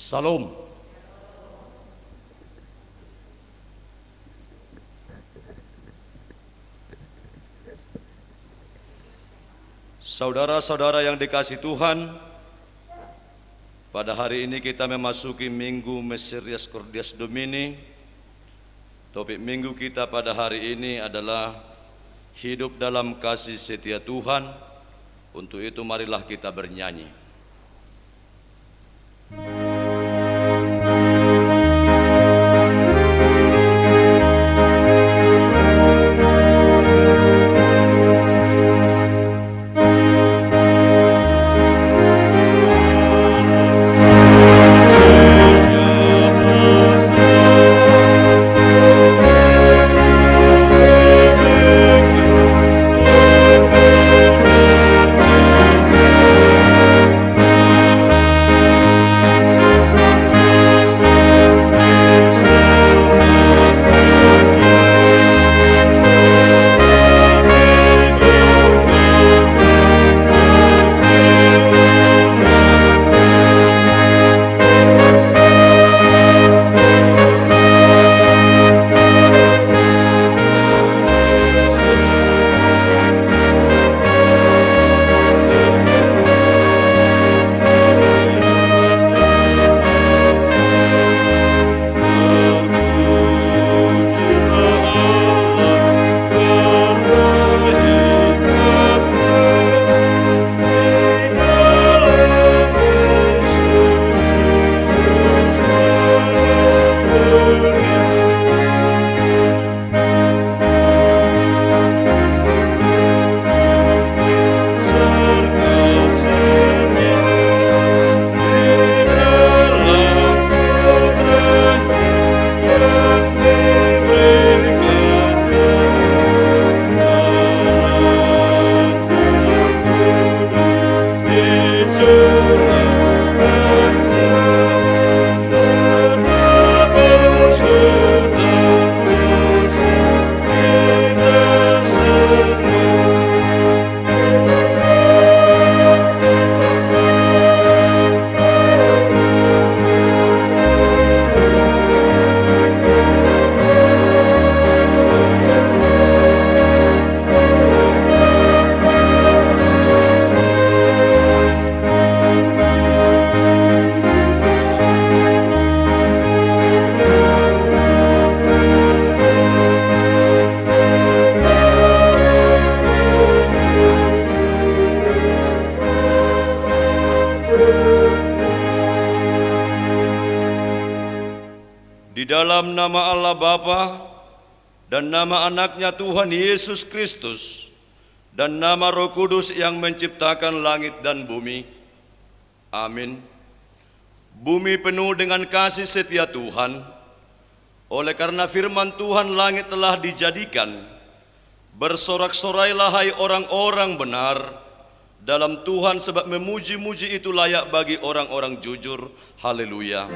Salam. Saudara-saudara yang dikasihi Tuhan, pada hari ini kita memasuki Minggu Miserias Cordias Domini. Topik minggu kita pada hari ini adalah hidup dalam kasih setia Tuhan. Untuk itu marilah kita bernyanyi. Dalam nama Allah Bapa dan nama anaknya Tuhan Yesus Kristus dan nama Roh Kudus yang menciptakan langit dan bumi. Amin. Bumi penuh dengan kasih setia Tuhan. Oleh karena firman Tuhan langit telah dijadikan. Bersorak-sorailah hai orang-orang benar dalam Tuhan, sebab memuji-muji itu layak bagi orang-orang jujur. Haleluya.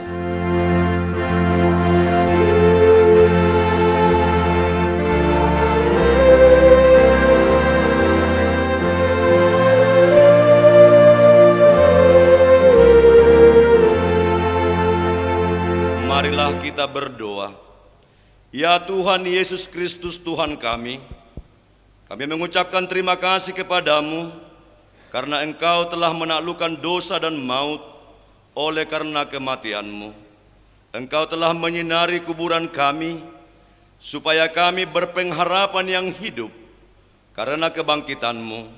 Marilah kita berdoa. Ya Tuhan Yesus Kristus Tuhan kami mengucapkan terima kasih kepadamu karena Engkau telah menaklukkan dosa dan maut oleh karena kematian-Mu. Engkau telah menyinari kuburan kami supaya kami berpengharapan yang hidup karena kebangkitan-Mu.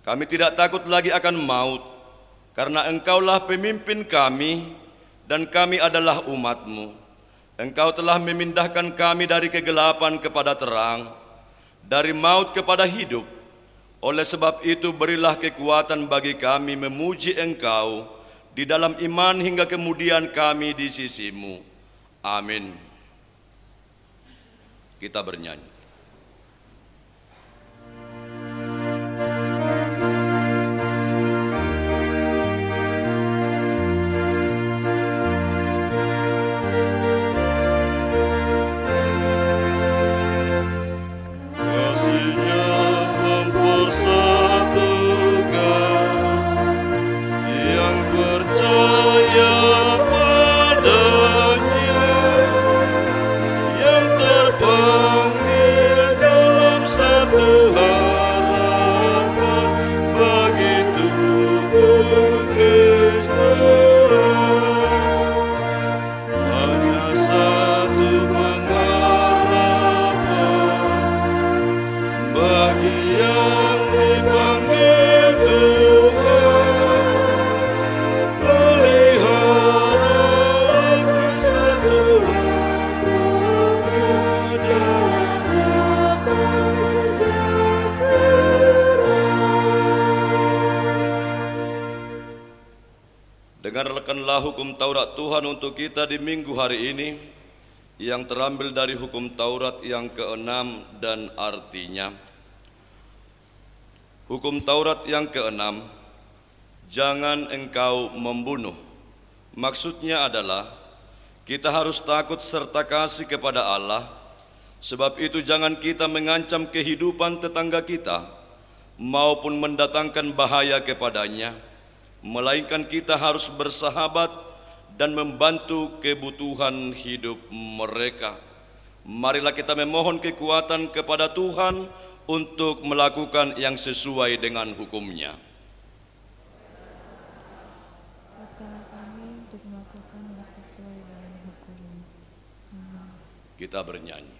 Kami tidak takut lagi akan maut karena Engkaulah pemimpin kami dan kami adalah umat-Mu. Engkau telah memindahkan kami dari kegelapan kepada terang, dari maut kepada hidup. Oleh sebab itu berilah kekuatan bagi kami memuji Engkau di dalam iman hingga kemudian kami di sisi-Mu. Amin. Kita bernyanyi. Yang percaya Dengarkanlah hukum Taurat Tuhan untuk kita di minggu hari ini, yang terambil dari hukum Taurat yang ke-6 dan artinya. Hukum Taurat yang ke-6, jangan engkau membunuh. Maksudnya adalah kita harus takut serta kasih kepada Allah. Sebab itu jangan kita mengancam kehidupan tetangga kita maupun mendatangkan bahaya kepadanya, melainkan kita harus bersahabat dan membantu kebutuhan hidup mereka. Marilah kita memohon kekuatan kepada Tuhan untuk melakukan yang sesuai dengan hukum-Nya. Kita bernyanyi.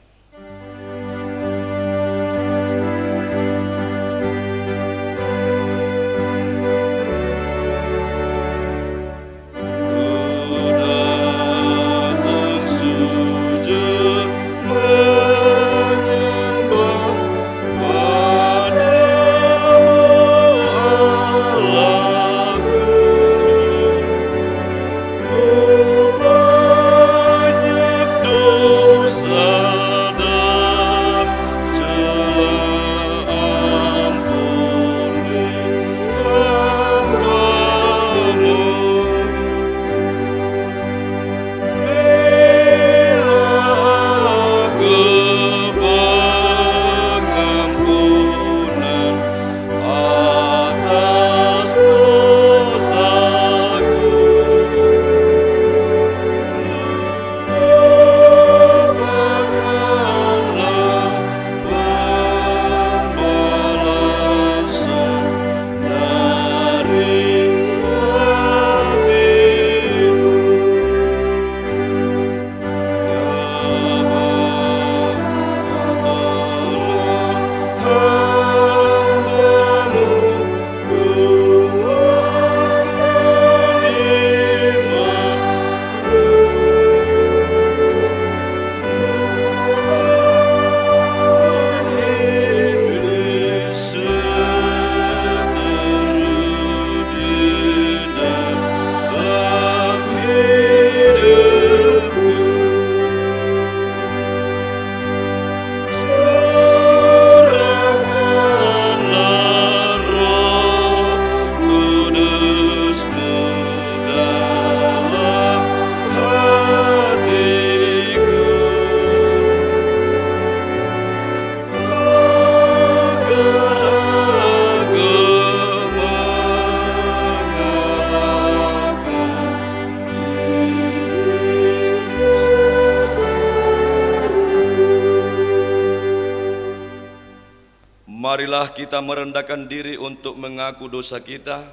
Marilah kita merendahkan diri untuk mengaku dosa kita.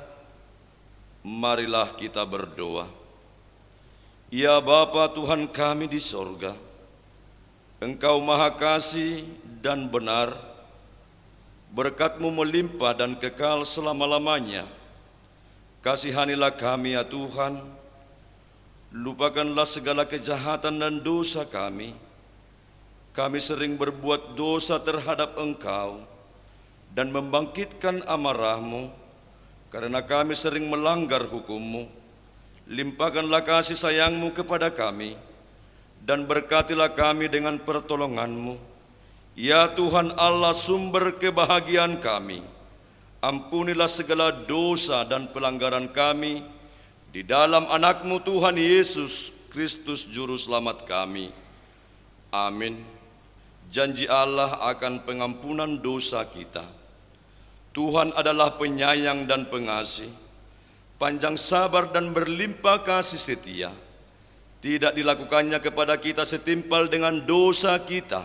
Marilah kita berdoa. Ya Bapa Tuhan kami di sorga, Engkau Maha Kasih dan benar, berkat-Mu melimpah dan kekal selama-lamanya. Kasihanilah kami ya Tuhan, lupakanlah segala kejahatan dan dosa kami. Kami sering berbuat dosa terhadap Engkau dan membangkitkan amarah-Mu, karena kami sering melanggar hukum-Mu. Limpahkanlah kasih sayang-Mu kepada kami, dan berkatilah kami dengan pertolongan-Mu. Ya Tuhan Allah, sumber kebahagiaan kami, ampunilah segala dosa dan pelanggaran kami, di dalam anak-Mu Tuhan Yesus Kristus Juru Selamat kami. Amin. Janji Allah akan pengampunan dosa kita. Tuhan adalah penyayang dan pengasih, panjang sabar dan berlimpah kasih setia. Tidak dilakukannya kepada kita setimpal dengan dosa kita,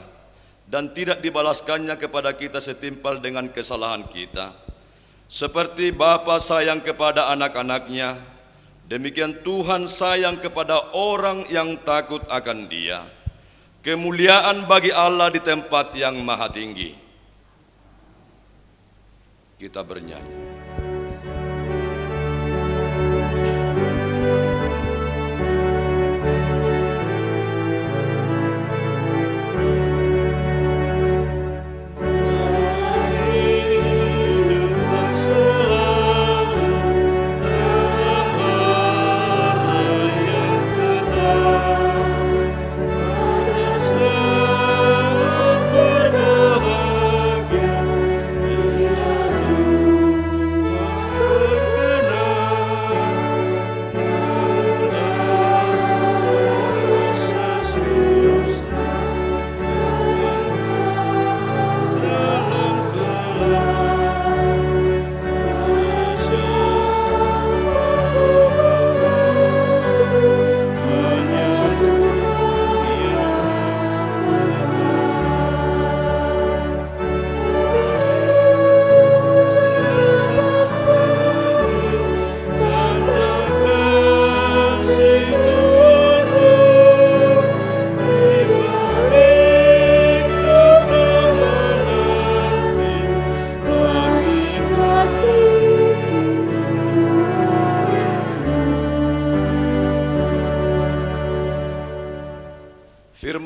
dan tidak dibalaskannya kepada kita setimpal dengan kesalahan kita. Seperti Bapa sayang kepada anak-anaknya, demikian Tuhan sayang kepada orang yang takut akan Dia. Kemuliaan bagi Allah di tempat yang maha tinggi. Kita bernyanyi.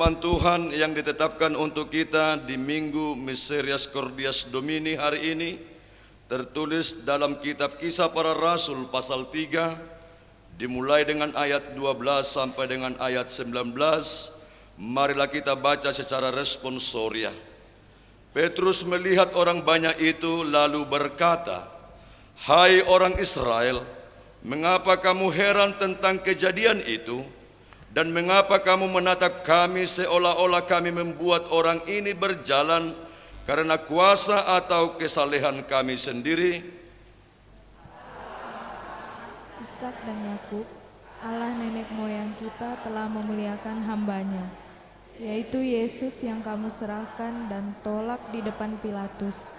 firman Tuhan yang ditetapkan untuk kita di Minggu Miserias Cordias Domini hari ini tertulis dalam kitab Kisah Para Rasul pasal 3 dimulai dengan ayat 12 sampai dengan ayat 19. Marilah kita baca secara responsoria. Petrus melihat orang banyak itu lalu berkata, "Hai orang Israel, mengapa kamu heran tentang kejadian itu? Dan mengapa kamu menatap kami seolah-olah kami membuat orang ini berjalan karena kuasa atau kesalehan kami sendiri?" Ishak dan Yakub, Allah nenek moyang kita telah memuliakan hamba-Nya, yaitu Yesus yang kamu serahkan dan tolak di depan Pilatus.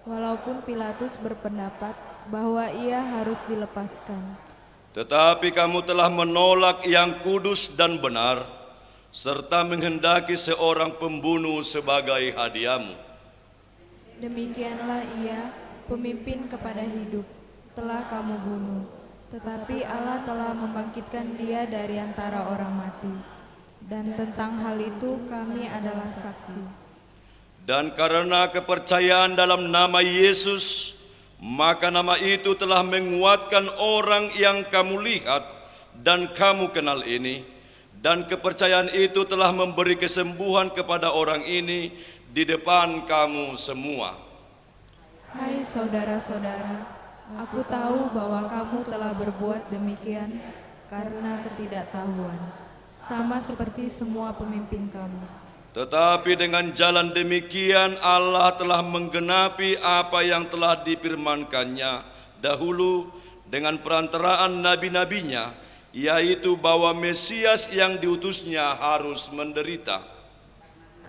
Walaupun Pilatus berpendapat bahwa ia harus dilepaskan. Tetapi kamu telah menolak yang kudus dan benar, serta menghendaki seorang pembunuh sebagai hadiahmu. Demikianlah ia, pemimpin kepada hidup, telah kamu bunuh. Tetapi Allah telah membangkitkan dia dari antara orang mati. Dan tentang hal itu kami adalah saksi. Dan karena kepercayaan dalam nama Yesus, maka nama itu telah menguatkan orang yang kamu lihat dan kamu kenal ini, dan kepercayaan itu telah memberi kesembuhan kepada orang ini di depan kamu semua. Hai saudara-saudara, aku tahu bahwa kamu telah berbuat demikian karena ketidaktahuan, sama seperti semua pemimpin kamu. Tetapi dengan jalan demikian Allah telah menggenapi apa yang telah difirmankannya dahulu dengan perantaraan nabi-nabinya, yaitu bahwa Mesias yang diutusnya harus menderita.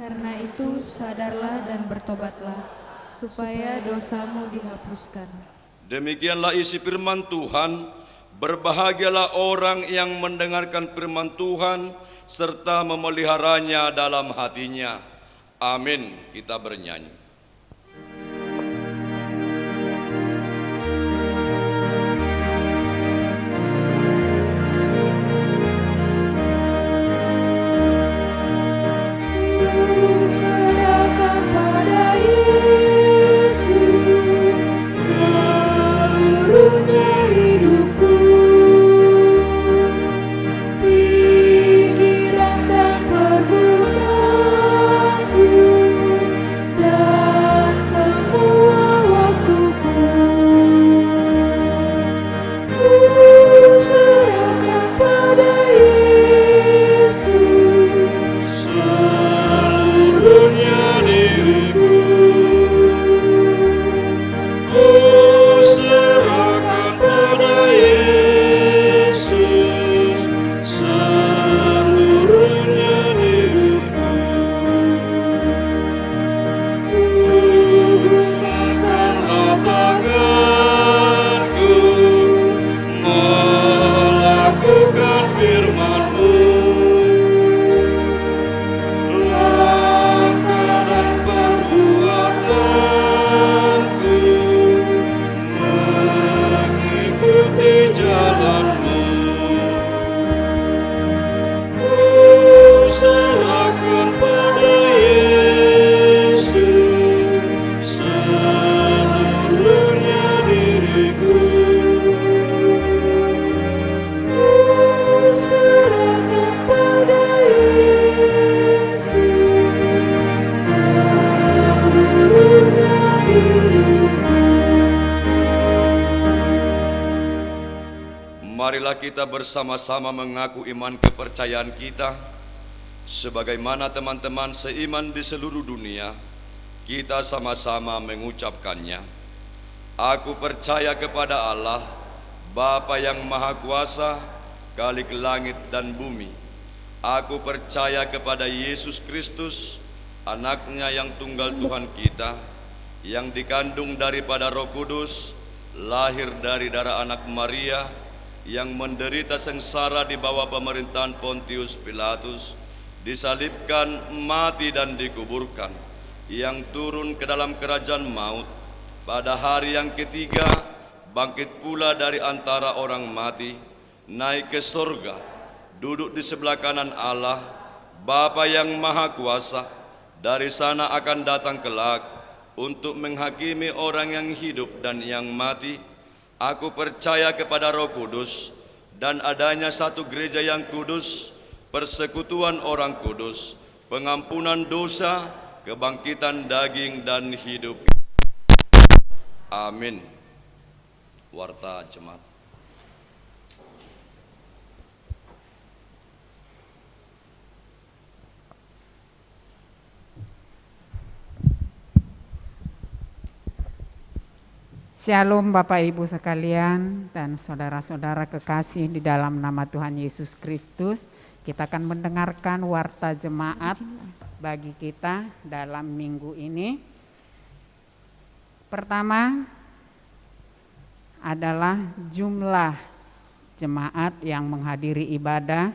Karena itu sadarlah dan bertobatlah, supaya dosamu dihapuskan. Demikianlah isi firman Tuhan. Berbahagialah orang yang mendengarkan firman Tuhan serta memeliharanya dalam hatinya. Amin. Kita bernyanyi. Serahkan pada Yesus seluruhnya hidupku. Marilah kita bersama-sama mengaku iman kepercayaan kita. Sebagaimana teman-teman seiman di seluruh dunia, kita sama-sama mengucapkannya. Aku percaya kepada Allah, Bapa yang Maha Kuasa, Khalik langit dan bumi. Aku percaya kepada Yesus Kristus, Anaknya yang tunggal Tuhan kita, yang dikandung daripada Roh Kudus, lahir dari darah anak Maria, yang menderita sengsara di bawah pemerintahan Pontius Pilatus, disalibkan, mati dan dikuburkan, yang turun ke dalam kerajaan maut, pada hari yang ketiga bangkit pula dari antara orang mati, naik ke surga, duduk di sebelah kanan Allah, Bapa yang Maha Kuasa, dari sana akan datang kelak untuk menghakimi orang yang hidup dan yang mati. Aku percaya kepada Roh Kudus dan adanya satu gereja yang kudus, persekutuan orang kudus, pengampunan dosa, kebangkitan daging dan hidup. Amin. Warta Jemaat. Shalom Bapak Ibu sekalian dan saudara-saudara kekasih di dalam nama Tuhan Yesus Kristus. Kita akan mendengarkan warta jemaat bagi kita dalam minggu ini. Pertama adalah jumlah jemaat yang menghadiri ibadah,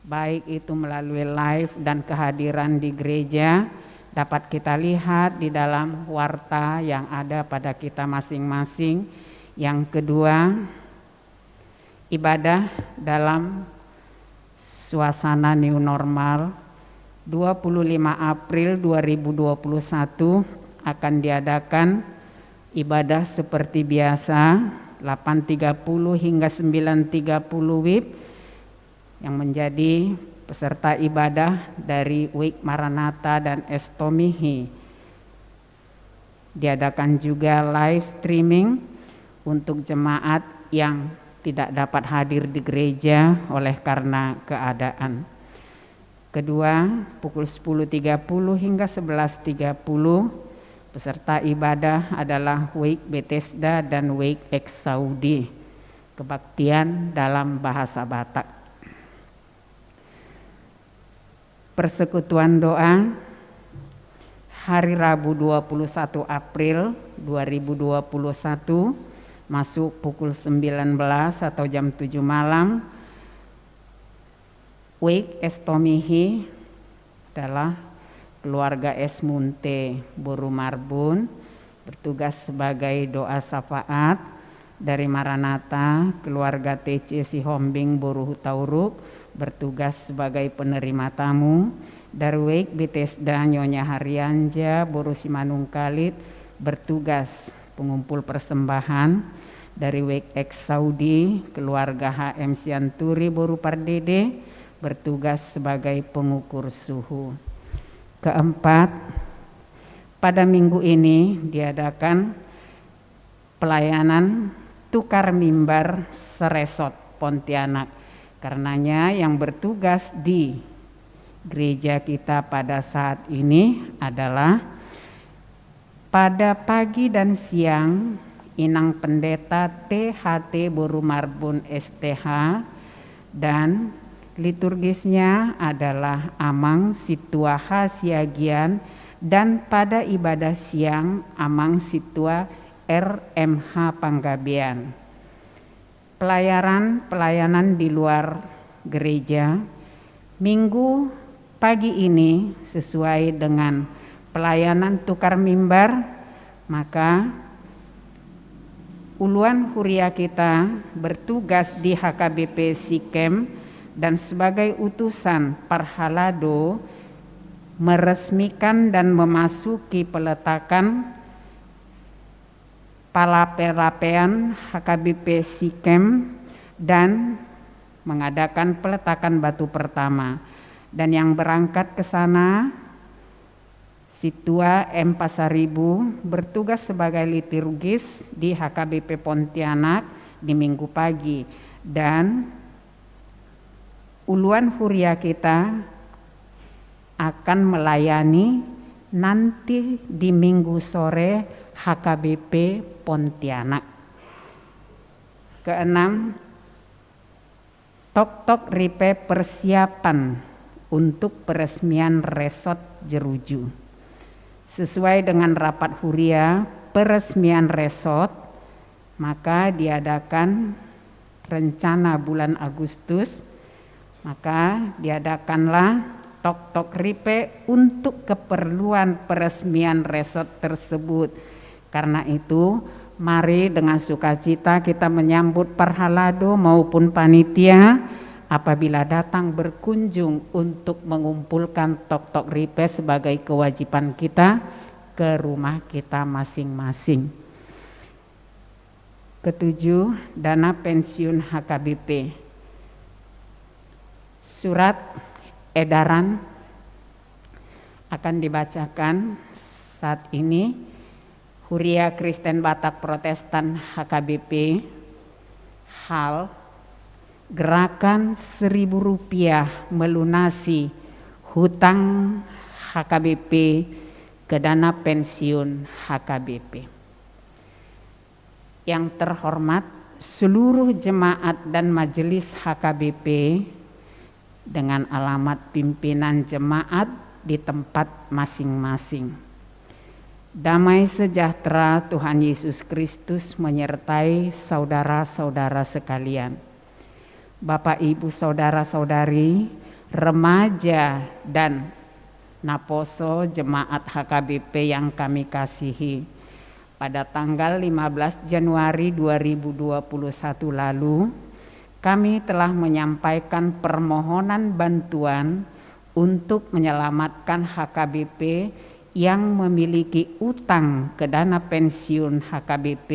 baik itu melalui live dan kehadiran di gereja, dapat kita lihat di dalam warta yang ada pada kita masing-masing. Yang kedua, ibadah dalam suasana new normal. 25 April 2021 akan diadakan ibadah seperti biasa 8.30 hingga 9.30 WIB yang menjadi peserta ibadah dari Wake Maranatha dan Estomihi. Diadakan juga live streaming untuk jemaat yang tidak dapat hadir di gereja oleh karena keadaan. Kedua, pukul 10.30 hingga 11.30 peserta ibadah adalah Wake Bethesda dan Wake Ex Saudi, kebaktian dalam bahasa Batak. Persekutuan doa hari Rabu 21 April 2021 masuk pukul 19 atau jam 7 malam. Wake Estomihi adalah keluarga Esmunte Boru Marbun, bertugas sebagai doa syafaat. Dari Maranatha, keluarga TC Sihombing Boru Hutauruk, bertugas sebagai penerima tamu. Dari Wake Bethesda Nyonya Haryanja Boru Simanung Kalit, bertugas pengumpul persembahan. Dari Wake Ex Saudi, keluarga HM Sianturi Boru Pardede, bertugas sebagai pengukur suhu. Keempat, pada minggu ini diadakan pelayanan tukar mimbar Seresot Pontianak. Karenanya yang bertugas di gereja kita pada saat ini adalah pada pagi dan siang Inang Pendeta THT Boru Marbun STH, dan liturgisnya adalah Amang Situa Hasiagian, dan pada ibadah siang Amang Situa RMH Panggabean. Pelayanan di luar gereja minggu pagi ini sesuai dengan pelayanan tukar mimbar, maka Uluan Huria kita bertugas di HKBP Sikem dan sebagai utusan Parhalado meresmikan dan memasuki peletakan palaperapean HKBP Sikem dan mengadakan peletakan batu pertama. Dan yang berangkat ke sana Situa M Pasaribu bertugas sebagai liturgis di HKBP Pontianak di minggu pagi, dan Uluan Huria kita akan melayani nanti di minggu sore HKBP Pontianak. Keenam, tok-tok ripe persiapan untuk peresmian resort Jeruju. Sesuai dengan rapat Huria peresmian resort, maka diadakan rencana bulan Agustus, maka diadakanlah tok-tok ripe untuk keperluan peresmian resort tersebut. Karena itu, mari dengan sukacita kita menyambut Parhalado maupun panitia apabila datang berkunjung untuk mengumpulkan tok-tok ripe sebagai kewajiban kita ke rumah kita masing-masing. Ketujuh, dana pensiun HKBP. Surat edaran akan dibacakan saat ini. Huria Kristen Batak Protestan HKBP, hal gerakan Rp1.000 melunasi hutang HKBP ke dana pensiun HKBP. Yang terhormat seluruh jemaat dan majelis HKBP dengan alamat pimpinan jemaat di tempat masing-masing. Damai sejahtera Tuhan Yesus Kristus menyertai saudara-saudara sekalian. Bapak, Ibu, saudara-saudari, remaja dan naposo jemaat HKBP yang kami kasihi. Pada tanggal 15 Januari 2021 lalu, kami telah menyampaikan permohonan bantuan untuk menyelamatkan HKBP yang memiliki utang ke dana pensiun HKBP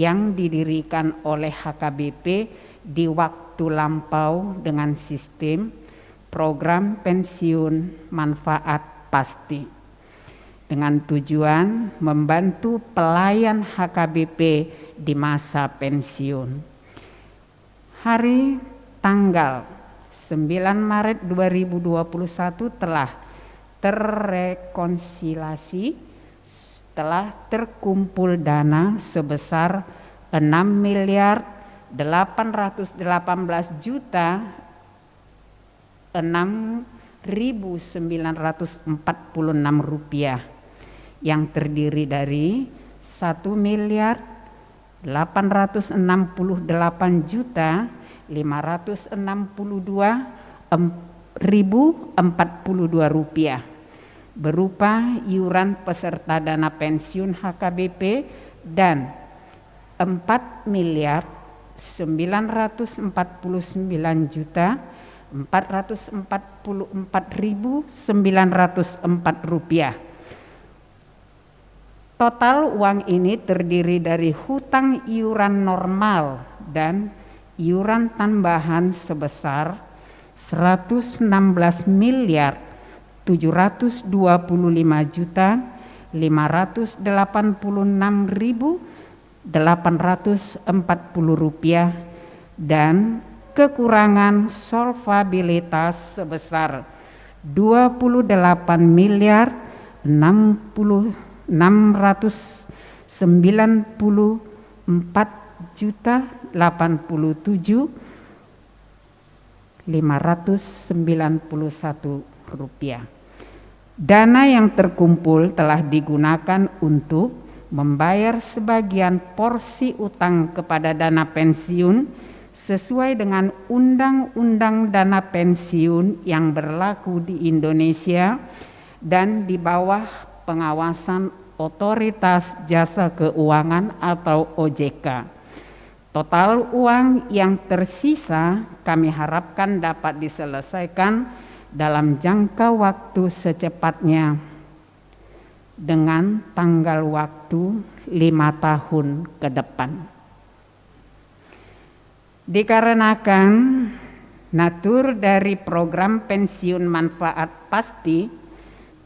yang didirikan oleh HKBP di waktu lampau dengan sistem program pensiun manfaat pasti, dengan tujuan membantu pelayan HKBP di masa pensiun. Hari tanggal 9 Maret 2021 telah terrekonsilasi setelah terkumpul dana sebesar 6.818.6.946 rupiah yang terdiri dari 1.868.562.042 rupiah berupa iuran peserta dana pensiun HKBP dan 4.944.904 rupiah. Total uang ini terdiri dari hutang iuran normal dan iuran tambahan sebesar 116.725.586.840 rupiah dan kekurangan solvabilitas sebesar 28.694.087.591 rupiah. Dana yang terkumpul telah digunakan untuk membayar sebagian porsi utang kepada dana pensiun sesuai dengan Undang-Undang Dana Pensiun yang berlaku di Indonesia dan di bawah pengawasan Otoritas Jasa Keuangan atau OJK. Total uang yang tersisa kami harapkan dapat diselesaikan dalam jangka waktu secepatnya dengan tanggal waktu 5 tahun ke depan. Dikarenakan natur dari program pensiun manfaat pasti,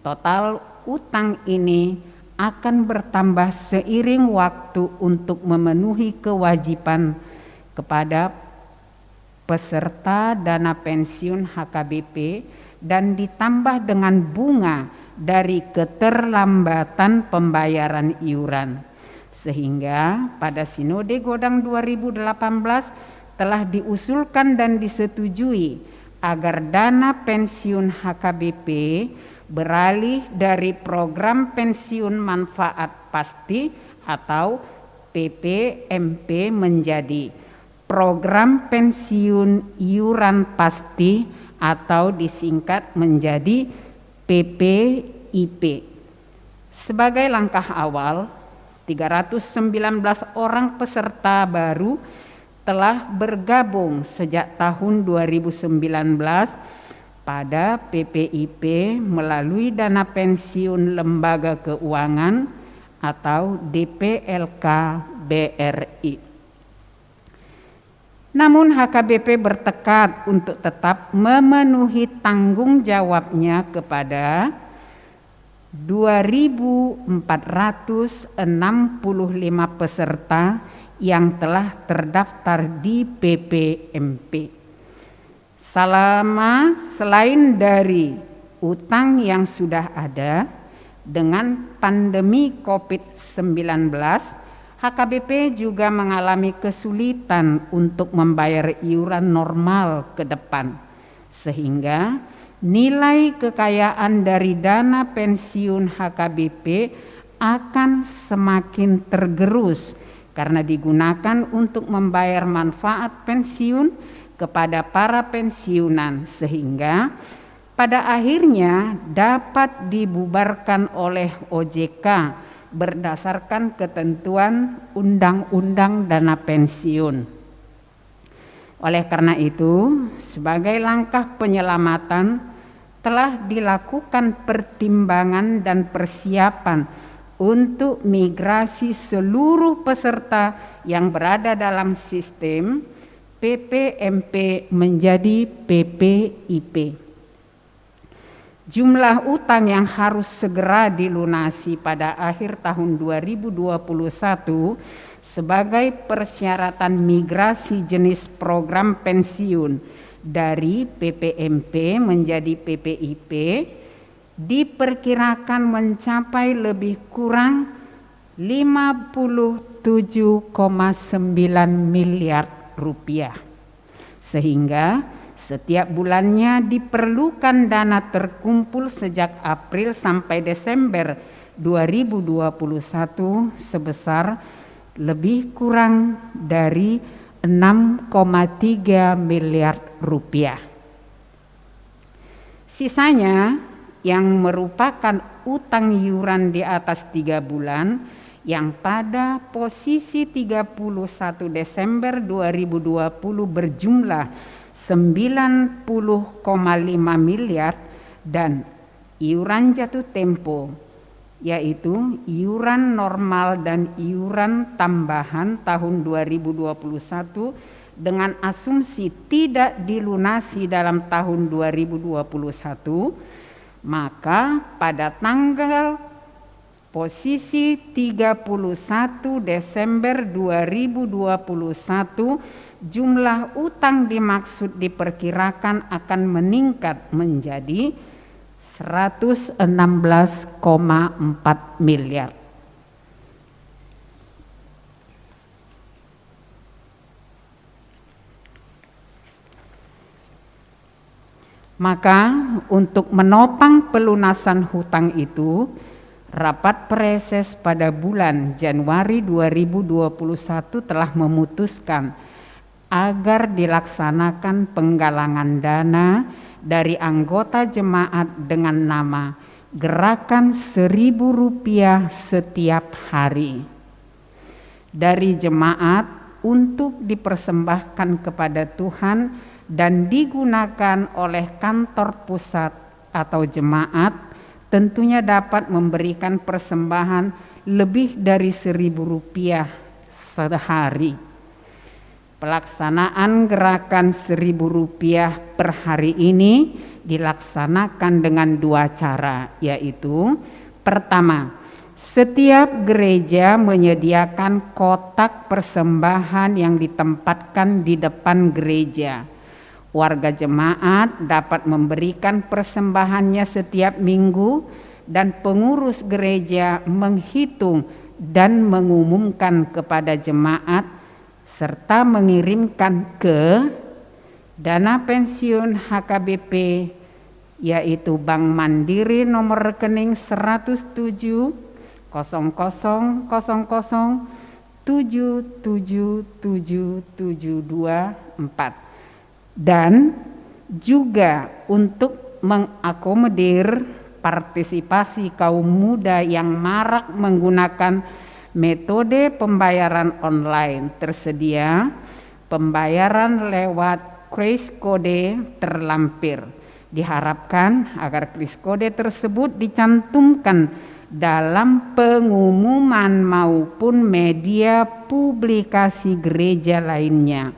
total utang ini akan bertambah seiring waktu untuk memenuhi kewajiban kepada peserta dana pensiun HKBP dan ditambah dengan bunga dari keterlambatan pembayaran iuran. Sehingga pada Sinode Godang 2018 telah diusulkan dan disetujui agar dana pensiun HKBP beralih dari program pensiun manfaat pasti atau PPMP menjadi program pensiun iuran pasti atau disingkat menjadi PPIP. Sebagai langkah awal, 319 orang peserta baru telah bergabung sejak tahun 2019 pada PPIP melalui dana pensiun lembaga keuangan atau DPLK BRI. Namun HKBP bertekad untuk tetap memenuhi tanggung jawabnya kepada 2.465 peserta yang telah terdaftar di PPMP. Selain dari utang yang sudah ada, dengan pandemi COVID-19, HKBP juga mengalami kesulitan untuk membayar iuran normal ke depan, sehingga nilai kekayaan dari dana pensiun HKBP akan semakin tergerus karena digunakan untuk membayar manfaat pensiun kepada para pensiunan, sehingga pada akhirnya dapat dibubarkan oleh OJK berdasarkan ketentuan Undang-Undang Dana Pensiun. Oleh karena itu, sebagai langkah penyelamatan telah dilakukan pertimbangan dan persiapan untuk migrasi seluruh peserta yang berada dalam sistem PPMP menjadi PPIP. Jumlah utang yang harus segera dilunasi pada akhir tahun 2021 sebagai persyaratan migrasi jenis program pensiun dari PPMP menjadi PPIP diperkirakan mencapai lebih kurang 57,9 miliar rupiah. Sehingga setiap bulannya diperlukan dana terkumpul sejak April sampai Desember 2021 sebesar lebih kurang dari 6,3 miliar rupiah. Sisanya yang merupakan utang iuran di atas 3 bulan yang pada posisi 31 Desember 2020 berjumlah 90,5 miliar dan iuran jatuh tempo, yaitu iuran normal dan iuran tambahan tahun 2021 dengan asumsi tidak dilunasi dalam tahun 2021, maka pada tanggal posisi 31 Desember 2021 jumlah utang dimaksud diperkirakan akan meningkat menjadi 116,4 miliar. Maka untuk menopang pelunasan hutang itu, rapat preses pada bulan Januari 2021 telah memutuskan agar dilaksanakan penggalangan dana dari anggota jemaat dengan nama Gerakan Rp1.000 setiap hari dari jemaat untuk dipersembahkan kepada Tuhan dan digunakan oleh kantor pusat atau jemaat, tentunya dapat memberikan persembahan lebih dari Rp1.000 sehari. Pelaksanaan gerakan Rp1.000 per hari ini dilaksanakan dengan 2 cara, yaitu pertama, setiap gereja menyediakan kotak persembahan yang ditempatkan di depan gereja. Warga jemaat dapat memberikan persembahannya setiap minggu dan pengurus gereja menghitung dan mengumumkan kepada jemaat serta mengirimkan ke dana pensiun HKBP, yaitu Bank Mandiri nomor rekening 107 0000 77724. Dan juga untuk mengakomodir partisipasi kaum muda yang marak menggunakan metode pembayaran online, tersedia Pembayaran lewat kris kode terlampir. Diharapkan agar kris kode tersebut dicantumkan dalam pengumuman maupun media publikasi gereja lainnya,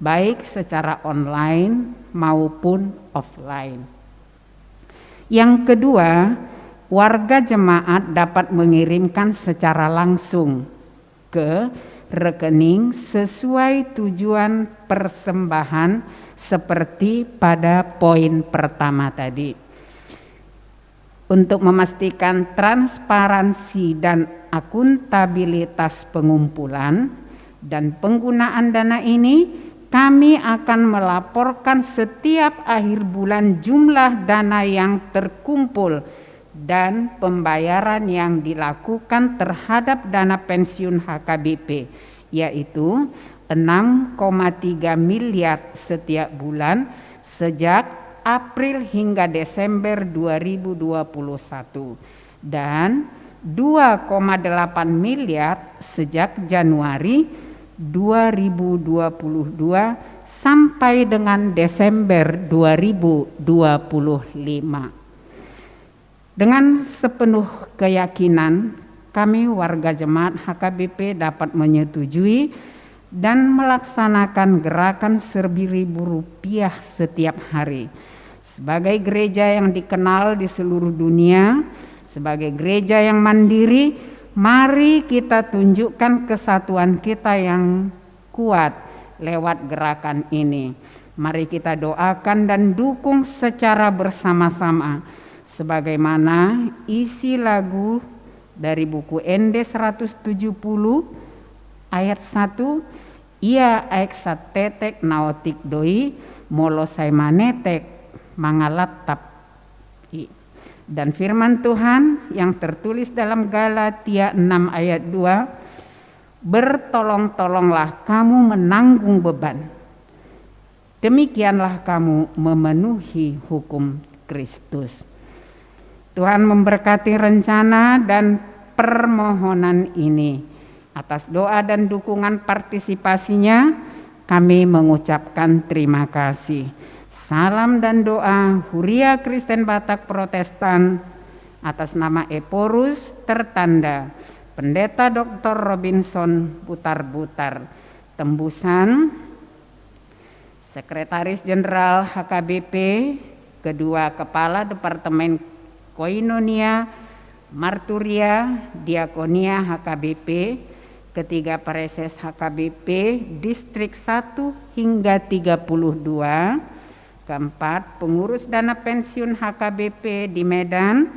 baik secara online maupun offline. Yang kedua, warga jemaat dapat mengirimkan secara langsung ke rekening sesuai tujuan persembahan seperti pada poin pertama tadi. Untuk memastikan transparansi dan akuntabilitas pengumpulan dan penggunaan dana ini, kami akan melaporkan setiap akhir bulan jumlah dana yang terkumpul dan pembayaran yang dilakukan terhadap dana pensiun HKBP, yaitu 6,3 miliar setiap bulan sejak April hingga Desember 2021 dan 2,8 miliar sejak Januari 2022 sampai dengan Desember 2025. Dengan sepenuh keyakinan, kami warga jemaat HKBP dapat menyetujui dan melaksanakan gerakan Rp1.000 setiap hari. Sebagai gereja yang dikenal di seluruh dunia, sebagai gereja yang mandiri, mari kita tunjukkan kesatuan kita yang kuat lewat gerakan ini. Mari kita doakan dan dukung secara bersama-sama. Sebagaimana isi lagu dari buku ND 170 ayat 1, ia eksat tetek naotik doi molosai manetek mangalatap. Dan firman Tuhan yang tertulis dalam Galatia 6 ayat 2, bertolong-tolonglah kamu menanggung beban, demikianlah kamu memenuhi hukum Kristus. Tuhan memberkati rencana dan permohonan ini. Atas doa dan dukungan partisipasinya, kami mengucapkan terima kasih. Salam dan doa Huria Kristen Batak Protestan atas nama Eporus tertanda Pendeta Dr. Robinson Butar-Butar, tembusan Sekretaris Jenderal HKBP, kedua Kepala Departemen Koinonia, Marturia, Diakonia HKBP, ketiga Pareses HKBP, Distrik 1 hingga 32, keempat Pengurus Dana Pensiun HKBP di Medan,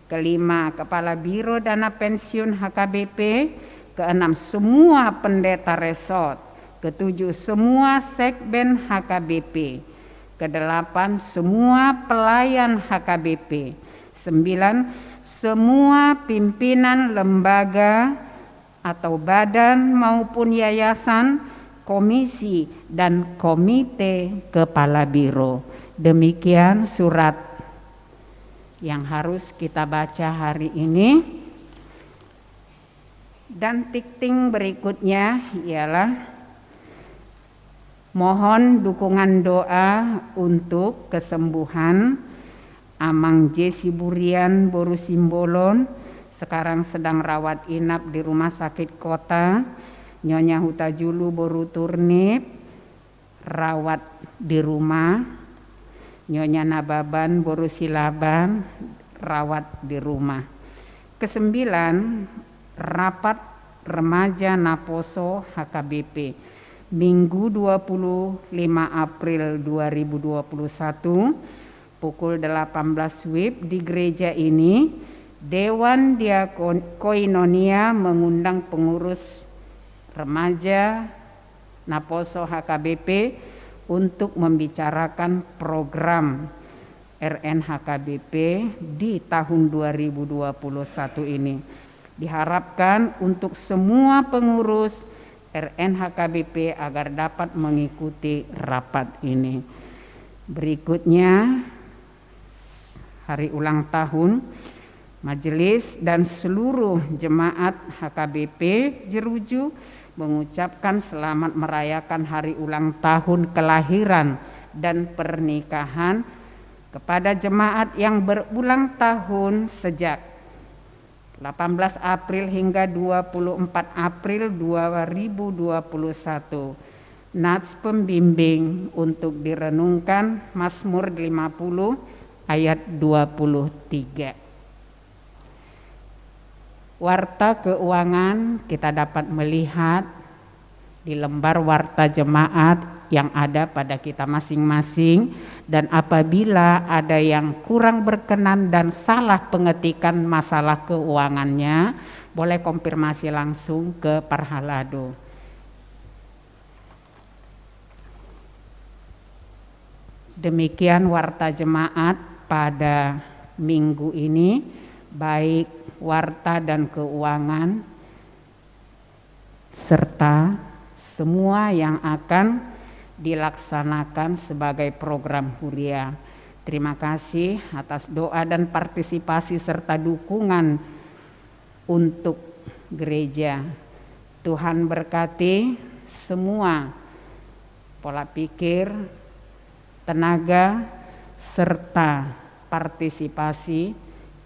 kelima Kepala Biro Dana Pensiun HKBP, keenam semua pendeta resort, ketujuh semua sekben HKBP, kedelapan semua pelayan HKBP, 9. Semua pimpinan lembaga atau badan maupun yayasan, komisi dan komite kepala biro. Demikian surat yang harus kita baca hari ini. Dan tikting berikutnya ialah mohon dukungan doa untuk kesembuhan Amang Jesi Burian Boru Simbolon, sekarang sedang rawat inap di Rumah Sakit Kota. Nyonya Huta Julu Boru Turnip rawat di rumah. Nyonya Nababan Boru Silaban rawat di rumah. Kesembilan, rapat remaja Naposo HKBP Minggu 25 April 2021 pukul 18 WIB di gereja ini. Dewan Koinonia mengundang pengurus remaja Naposo HKBP untuk membicarakan program RNHKBP di tahun 2021 ini. Diharapkan untuk semua pengurus RNHKBP agar dapat mengikuti rapat ini. Berikutnya hari ulang tahun Majelis dan seluruh jemaat HKBP Jeruju mengucapkan selamat merayakan hari ulang tahun kelahiran dan pernikahan kepada jemaat yang berulang tahun sejak 18 April hingga 24 April 2021. Nats pembimbing untuk direnungkan Mazmur 50 ayat 23. Warta keuangan kita dapat melihat di lembar warta jemaat yang ada pada kita masing-masing, dan apabila ada yang kurang berkenan dan salah pengetikan masalah keuangannya, boleh konfirmasi langsung ke Parhalado. Demikian warta jemaat pada minggu ini, baik warta dan keuangan serta semua yang akan dilaksanakan sebagai program Huria. Terima kasih atas doa dan partisipasi serta dukungan untuk gereja. Tuhan berkati semua pola pikir, tenaga, serta partisipasi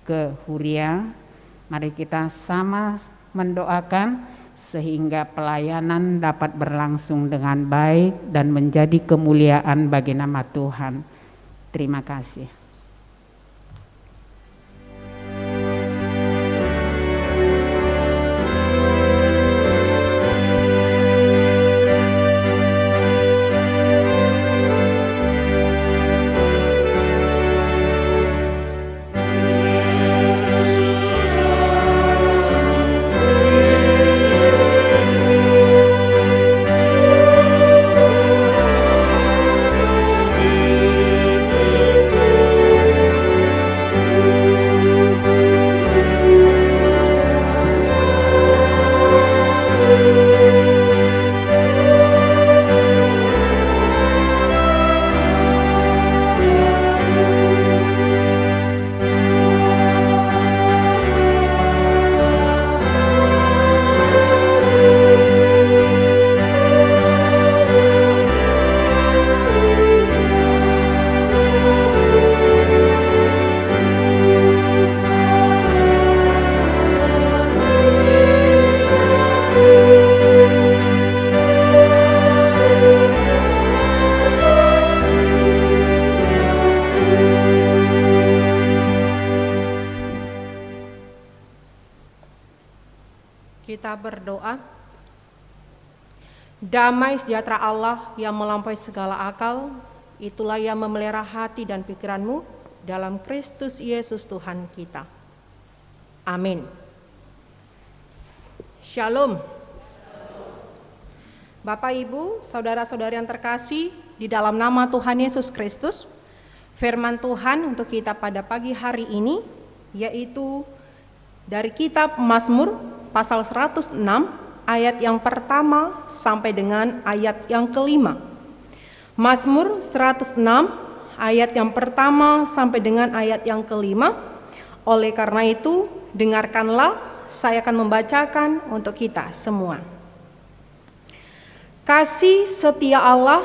ke Huria. Mari kita sama mendoakan sehingga pelayanan dapat berlangsung dengan baik dan menjadi kemuliaan bagi nama Tuhan. Terima kasih. Kita berdoa. Damai sejahtera Allah yang melampaui segala akal, itulah yang memelihara hati dan pikiranmu dalam Kristus Yesus Tuhan kita. Amin. Shalom. Bapak, Ibu, saudara-saudari yang terkasih, di dalam nama Tuhan Yesus Kristus, firman Tuhan untuk kita pada pagi hari ini, yaitu dari kitab Mazmur pasal 106 ayat yang pertama sampai dengan ayat yang kelima. Mazmur 106 ayat yang pertama sampai dengan ayat yang kelima. Oleh karena itu, dengarkanlah, saya akan membacakan untuk kita semua. Kasih setia Allah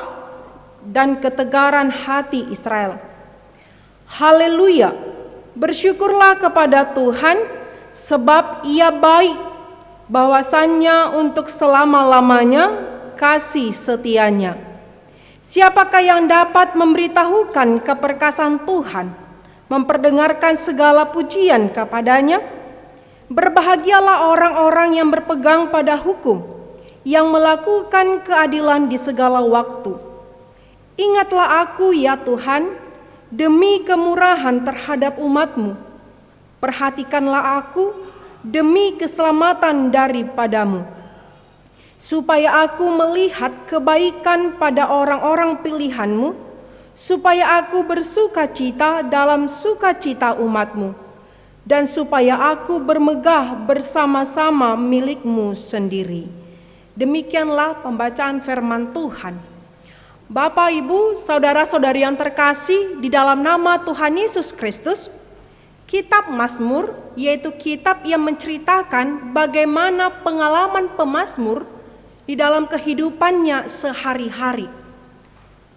dan ketegaran hati Israel. Haleluya, bersyukurlah kepada Tuhan sebab Ia baik, bahwasannya untuk selama-lamanya kasih setianya. Siapakah yang dapat memberitahukan keperkasaan Tuhan, memperdengarkan segala pujian kepadanya? Berbahagialah orang-orang yang berpegang pada hukum, yang melakukan keadilan di segala waktu. Ingatlah aku ya Tuhan, demi kemurahan terhadap umat-Mu. Perhatikanlah aku demi keselamatan daripadamu, supaya aku melihat kebaikan pada orang-orang pilihan-Mu, supaya aku bersuka cita dalam sukacita umat-Mu, dan supaya aku bermegah bersama-sama milik-Mu sendiri. Demikianlah pembacaan firman Tuhan. Bapak, Ibu, saudara-saudari yang terkasih di dalam nama Tuhan Yesus Kristus, Kitab Mazmur yaitu kitab yang menceritakan bagaimana pengalaman pemazmur di dalam kehidupannya sehari-hari.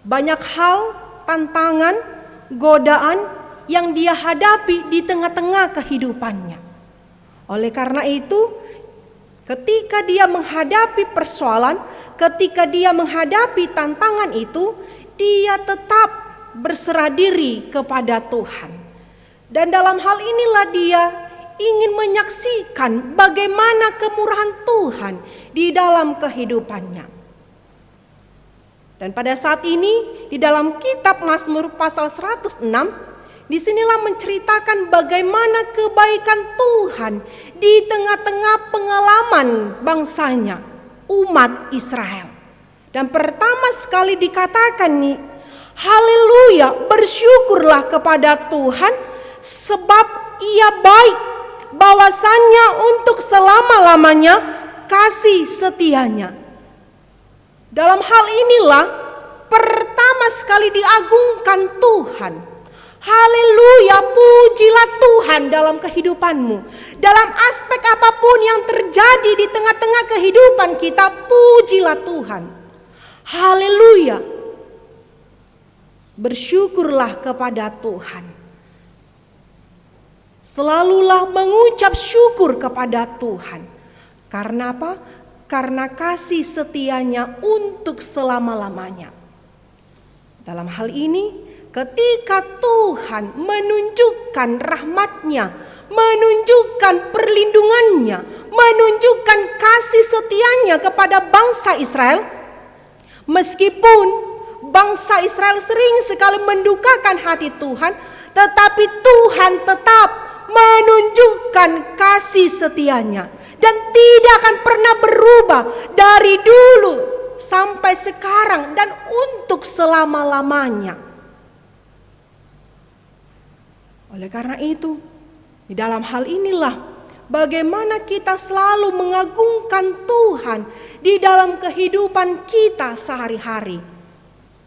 Banyak hal, tantangan, godaan yang dia hadapi di tengah-tengah kehidupannya. Oleh karena itu, ketika dia menghadapi persoalan, ketika dia menghadapi tantangan itu, dia tetap berserah diri kepada Tuhan. Dan dalam hal inilah dia ingin menyaksikan bagaimana kemurahan Tuhan di dalam kehidupannya. Dan pada saat ini di dalam kitab Mazmur pasal 106, disinilah menceritakan bagaimana kebaikan Tuhan di tengah-tengah pengalaman bangsanya, umat Israel. Dan pertama sekali dikatakan nih, haleluya, bersyukurlah kepada Tuhan sebab ia baik, bahwasannya untuk selama-lamanya kasih setianya. Dalam hal inilah pertama sekali diagungkan Tuhan. Haleluya, pujilah Tuhan dalam kehidupanmu. Dalam aspek apapun yang terjadi di tengah-tengah kehidupan kita, pujilah Tuhan. Haleluya. Bersyukurlah kepada Tuhan. Selalulah mengucap syukur kepada Tuhan. Karena apa? Karena kasih setianya untuk selama-lamanya. Dalam hal ini, ketika Tuhan menunjukkan rahmat-Nya, menunjukkan perlindungannya, menunjukkan kasih setianya kepada bangsa Israel, meskipun bangsa Israel sering sekali mendukakan hati Tuhan, tetapi Tuhan tetap menunjukkan kasih setianya dan tidak akan pernah berubah dari dulu sampai sekarang dan untuk selama-lamanya. Oleh karena itu, di dalam hal inilah bagaimana kita selalu mengagungkan Tuhan di dalam kehidupan kita sehari-hari.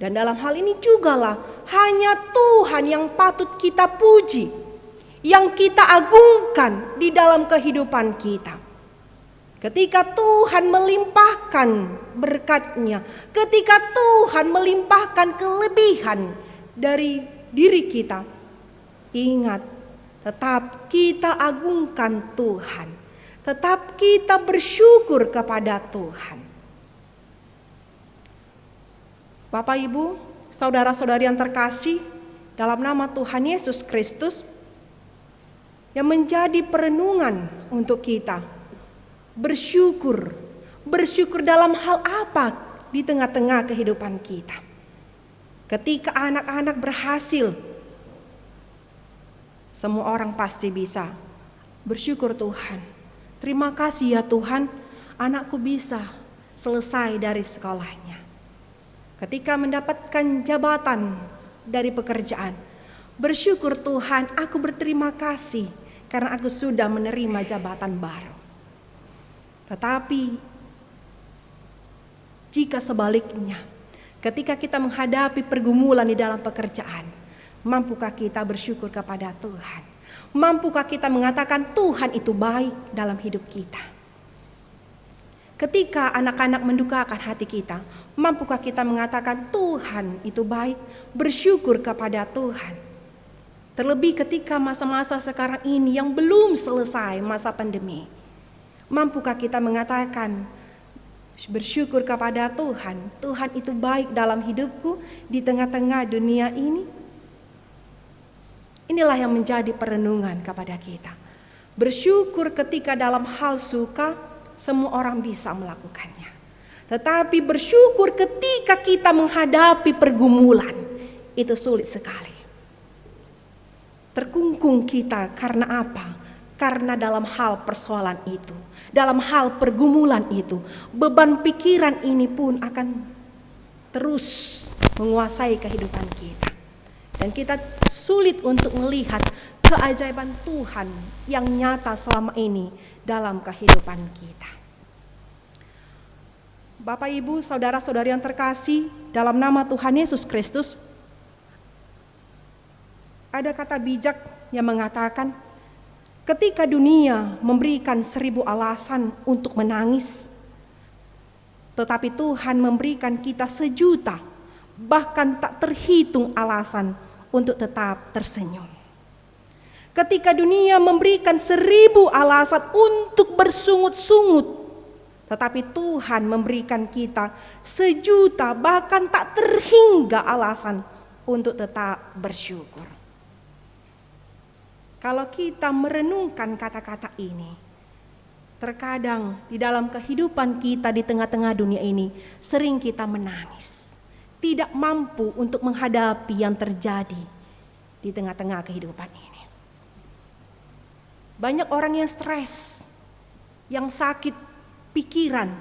Dan dalam hal ini jugalah hanya Tuhan yang patut kita puji, yang kita agungkan di dalam kehidupan kita. Ketika Tuhan melimpahkan berkat-Nya, ketika Tuhan melimpahkan kelebihan dari diri kita, ingat, tetap kita agungkan Tuhan, tetap kita bersyukur kepada Tuhan. Bapak, Ibu, saudara-saudari yang terkasih, dalam nama Tuhan Yesus Kristus, yang menjadi perenungan untuk kita, bersyukur dalam hal apa di tengah-tengah kehidupan kita. Ketika anak-anak berhasil, semua orang pasti bisa bersyukur Tuhan. Terima kasih ya Tuhan, anakku bisa selesai dari sekolahnya. Ketika mendapatkan jabatan dari pekerjaan, bersyukur Tuhan, aku berterima kasih karena aku sudah menerima jabatan baru. Tetapi jika sebaliknya, ketika kita menghadapi pergumulan di dalam pekerjaan, mampukah kita bersyukur kepada Tuhan? Mampukah kita mengatakan Tuhan itu baik dalam hidup kita? Ketika anak-anak mendukakan hati kita, mampukah kita mengatakan Tuhan itu baik, bersyukur kepada Tuhan? Terlebih ketika masa-masa sekarang ini yang belum selesai masa pandemi, mampukah kita mengatakan bersyukur kepada Tuhan, Tuhan itu baik dalam hidupku di tengah-tengah dunia ini? Inilah yang menjadi perenungan kepada kita. Bersyukur ketika dalam hal suka, semua orang bisa melakukannya. Tetapi bersyukur ketika kita menghadapi pergumulan, itu sulit sekali. Terkungkung kita karena apa? Karena dalam hal persoalan itu, dalam hal pergumulan itu, beban pikiran ini pun akan terus menguasai kehidupan kita. Dan kita sulit untuk melihat keajaiban Tuhan yang nyata selama ini dalam kehidupan kita. Bapak, Ibu, saudara-saudari yang terkasih, dalam nama Tuhan Yesus Kristus, ada kata bijak yang mengatakan, ketika dunia memberikan 1000 alasan untuk menangis, tetapi Tuhan memberikan kita 1 juta, bahkan tak terhitung alasan untuk tetap tersenyum. Ketika dunia memberikan 1000 alasan untuk bersungut-sungut, tetapi Tuhan memberikan kita 1 juta, bahkan tak terhingga alasan untuk tetap bersyukur. Kalau kita merenungkan kata-kata ini, terkadang di dalam kehidupan kita di tengah-tengah dunia ini, sering kita menangis, tidak mampu untuk menghadapi yang terjadi di tengah-tengah kehidupan ini. Banyak orang yang stres, yang sakit pikiran,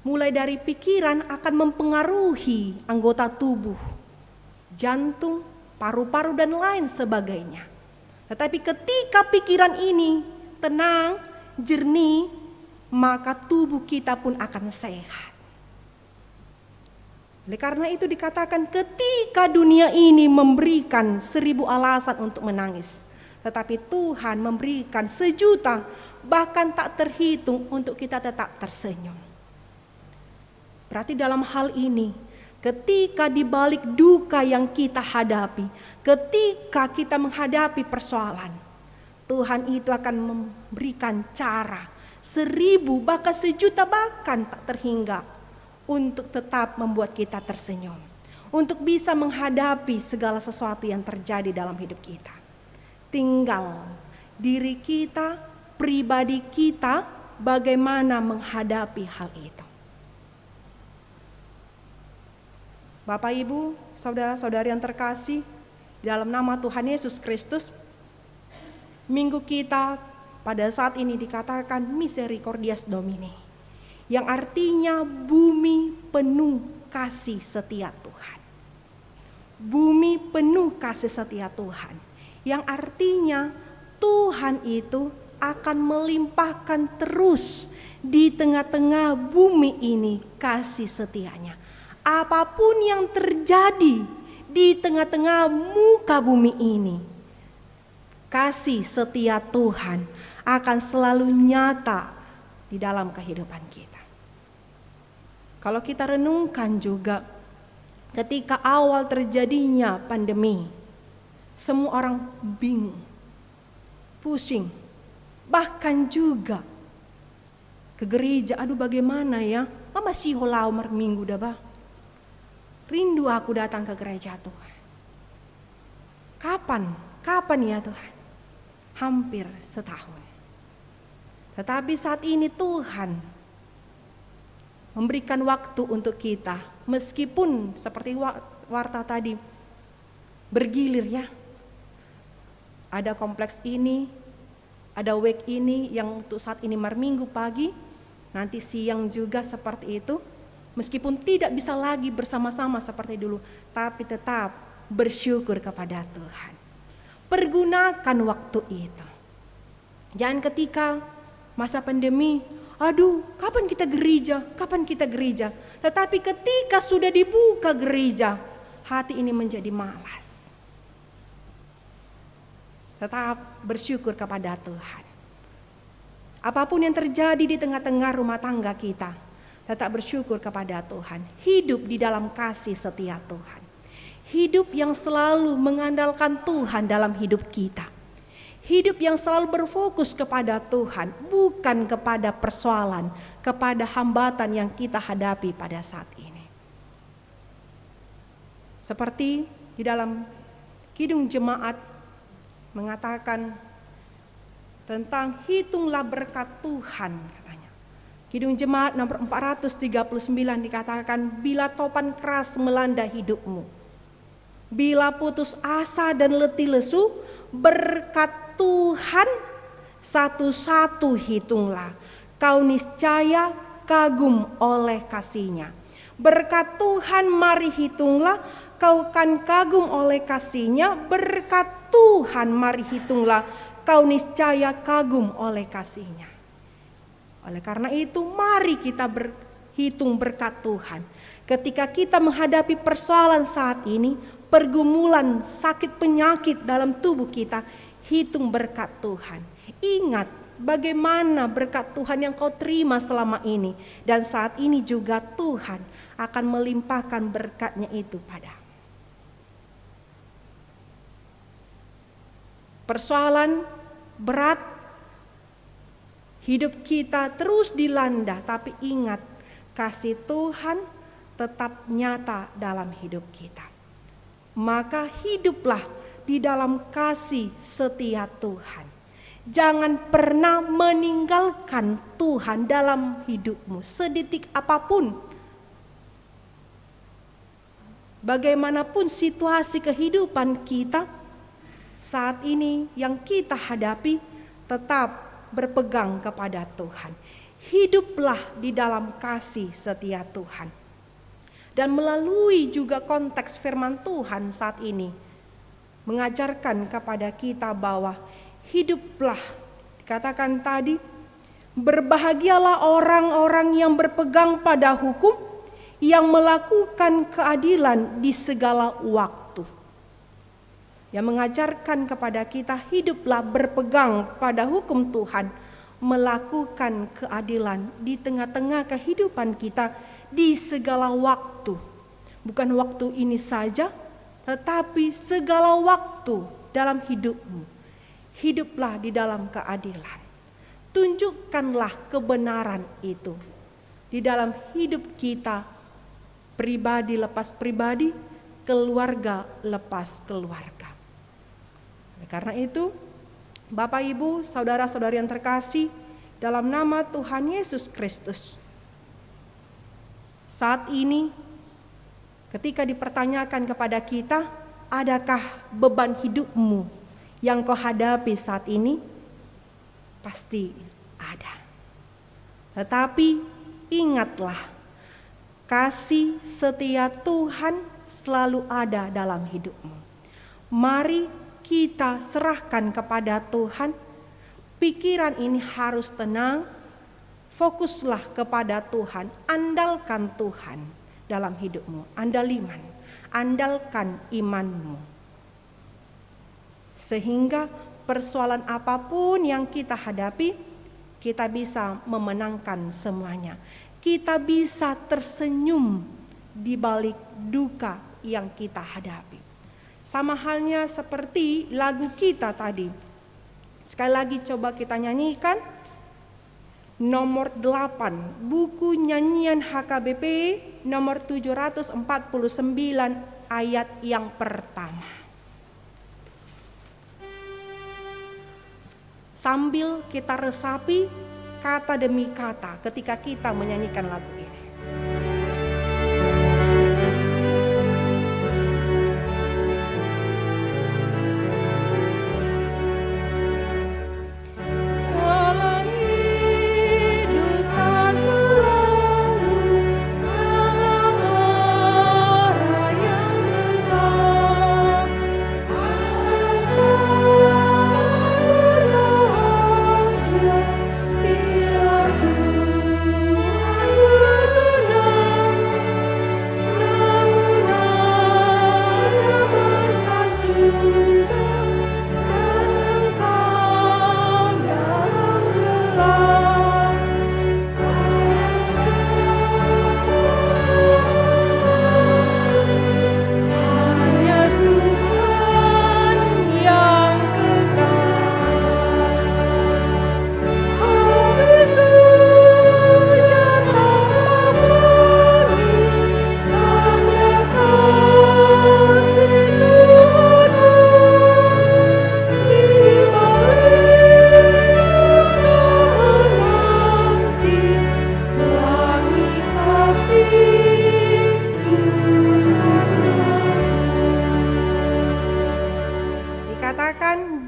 mulai dari pikiran akan mempengaruhi anggota tubuh, jantung, paru-paru dan lain sebagainya. Tetapi ketika pikiran ini tenang, jernih, maka tubuh kita pun akan sehat. Oleh karena itu dikatakan ketika dunia ini memberikan 1000 alasan untuk menangis, tetapi Tuhan memberikan 1 juta, bahkan tak terhitung untuk kita tetap tersenyum. Berarti dalam hal ini, ketika di balik duka yang kita hadapi, ketika kita menghadapi persoalan, Tuhan itu akan memberikan cara 1000 bahkan 1 juta bahkan tak terhingga untuk tetap membuat kita tersenyum, untuk bisa menghadapi segala sesuatu yang terjadi dalam hidup kita. Tinggal diri kita, pribadi kita, bagaimana menghadapi hal itu. Bapak, Ibu, saudara-saudari yang terkasih, dalam nama Tuhan Yesus Kristus, minggu kita pada saat ini dikatakan Misericordias Domini, yang artinya bumi penuh kasih setia Tuhan. Bumi penuh kasih setia Tuhan, yang artinya Tuhan itu akan melimpahkan terus di tengah-tengah bumi ini kasih setianya. Apapun yang terjadi di tengah-tengah muka bumi ini, kasih setia Tuhan akan selalu nyata di dalam kehidupan kita. Kalau kita renungkan juga ketika awal terjadinya pandemi, semua orang bingung, pusing, bahkan juga ke gereja. Aduh, bagaimana ya? Masih holau minggu dah bah. Rindu aku datang ke gereja Tuhan. Kapan ya Tuhan? Hampir setahun. Tetapi saat ini Tuhan memberikan waktu untuk kita, meskipun seperti warta tadi bergilir ya. Ada kompleks ini, ada week ini yang untuk saat ini Minggu pagi, nanti siang juga seperti itu. Meskipun tidak bisa lagi bersama-sama seperti dulu, tapi tetap bersyukur kepada Tuhan. Pergunakan waktu itu. Jangan ketika masa pandemi, aduh kapan kita gereja? Tetapi ketika sudah dibuka gereja, hati ini menjadi malas. Tetap bersyukur kepada Tuhan. Apapun yang terjadi di tengah-tengah rumah tangga kita, tetap bersyukur kepada Tuhan. Hidup di dalam kasih setia Tuhan. Hidup yang selalu mengandalkan Tuhan dalam hidup kita. Hidup yang selalu berfokus kepada Tuhan, bukan kepada persoalan, kepada hambatan yang kita hadapi pada saat ini. Seperti di dalam Kidung Jemaat mengatakan tentang hitunglah berkat Tuhan, katanya. Kidung Jemaat nomor 439 dikatakan, bila topan keras melanda hidupmu, bila putus asa dan letih lesu, berkat Tuhan satu-satu hitunglah, kau niscaya kagum oleh kasih-Nya. Berkat Tuhan mari hitunglah, kau kan kagum oleh kasih-Nya. Berkat Tuhan mari hitunglah, kau niscaya kagum oleh kasih-Nya. Oleh karena itu mari kita berhitung berkat Tuhan. Ketika kita menghadapi persoalan saat ini, pergumulan sakit penyakit dalam tubuh kita, hitung berkat Tuhan. Ingat bagaimana berkat Tuhan yang kau terima selama ini. Dan saat ini juga Tuhan akan melimpahkan berkatnya itu padamu. Persoalan berat, hidup kita terus dilanda, tapi ingat kasih Tuhan tetap nyata dalam hidup kita. Maka hiduplah di dalam kasih setia Tuhan. Jangan pernah meninggalkan Tuhan dalam hidupmu sedetik apapun. Bagaimanapun situasi kehidupan kita saat ini yang kita hadapi, tetap berpegang kepada Tuhan. Hiduplah di dalam kasih setia Tuhan. Dan melalui juga konteks firman Tuhan saat ini, mengajarkan kepada kita bahwa hiduplah, dikatakan tadi, berbahagialah orang-orang yang berpegang pada hukum, yang melakukan keadilan di segala waktu. Yang mengajarkan kepada kita hiduplah berpegang pada hukum Tuhan, melakukan keadilan di tengah-tengah kehidupan kita di segala waktu. Bukan waktu ini saja, tetapi segala waktu dalam hidupmu. Hiduplah di dalam keadilan. Tunjukkanlah kebenaran itu di dalam hidup kita, pribadi lepas pribadi, keluarga lepas keluarga. Karena itu, Bapak Ibu, saudara-saudari yang terkasih, dalam nama Tuhan Yesus Kristus, saat ini ketika dipertanyakan kepada kita, adakah beban hidupmu yang kau hadapi saat ini? Pasti ada. Tetapi ingatlah, kasih setia Tuhan selalu ada dalam hidupmu. Mari kita serahkan kepada Tuhan. Pikiran ini harus tenang. Fokuslah kepada Tuhan. Andalkan Tuhan dalam hidupmu. Andalkan imanmu. Sehingga persoalan apapun yang kita hadapi, kita bisa memenangkan semuanya. Kita bisa tersenyum di balik duka yang kita hadapi. Sama halnya seperti lagu kita tadi. Sekali lagi coba kita nyanyikan. Nomor 8, buku nyanyian HKBP nomor 749 ayat yang pertama. Sambil kita resapi kata demi kata ketika kita menyanyikan lagu ini.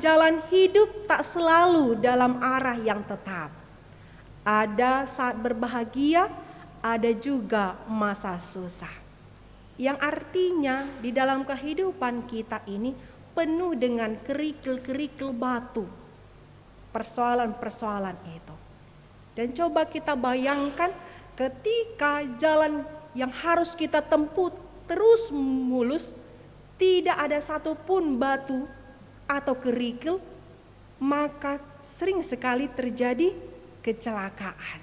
Jalan hidup tak selalu dalam arah yang tetap. Ada saat berbahagia, ada juga masa susah. Yang artinya di dalam kehidupan kita ini penuh dengan kerikil-kerikil batu. Persoalan-persoalan itu. Dan coba kita bayangkan ketika jalan yang harus kita tempuh terus mulus, tidak ada satupun batu atau kerikil, maka sering sekali terjadi kecelakaan.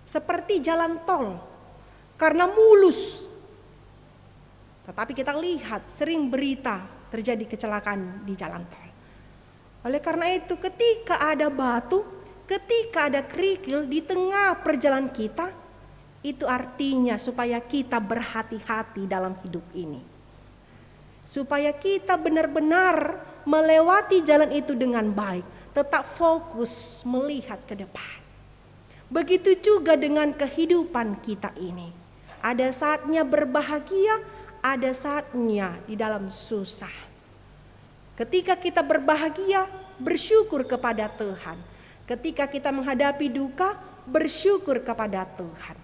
Seperti jalan tol, karena mulus. Tetapi kita lihat sering berita terjadi kecelakaan di jalan tol. Oleh karena itu ketika ada batu, ketika ada kerikil di tengah perjalanan kita, itu artinya supaya kita berhati-hati dalam hidup ini. Supaya kita benar-benar melewati jalan itu dengan baik, tetap fokus melihat ke depan. Begitu juga dengan kehidupan kita ini. Ada saatnya berbahagia, ada saatnya di dalam susah. Ketika kita berbahagia, bersyukur kepada Tuhan. Ketika kita menghadapi duka, bersyukur kepada Tuhan.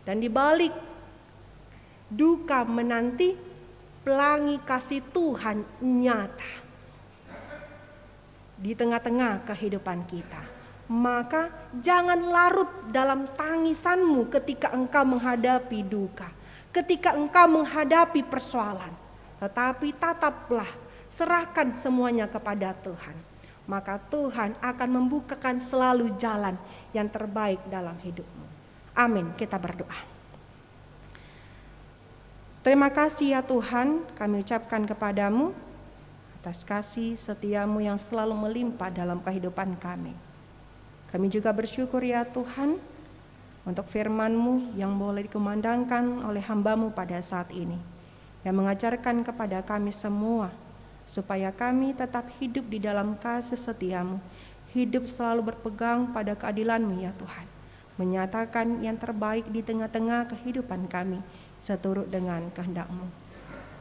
Dan di balik duka menanti, pelangi kasih Tuhan nyata di tengah-tengah kehidupan kita. Maka jangan larut dalam tangisanmu ketika engkau menghadapi duka, ketika engkau menghadapi persoalan. Tetapi tataplah, serahkan semuanya kepada Tuhan. Maka Tuhan akan membukakan selalu jalan yang terbaik dalam hidupmu. Amin, kita berdoa. Terima kasih ya Tuhan, kami ucapkan kepadamu atas kasih setiamu yang selalu melimpah dalam kehidupan kami. Kami juga bersyukur ya Tuhan untuk firman-Mu yang boleh dikumandangkan oleh hamba-Mu pada saat ini, yang mengajarkan kepada kami semua supaya kami tetap hidup di dalam kasih setiamu, hidup selalu berpegang pada keadilan-Mu ya Tuhan, menyatakan yang terbaik di tengah-tengah kehidupan kami seturut dengan kehendak-Mu.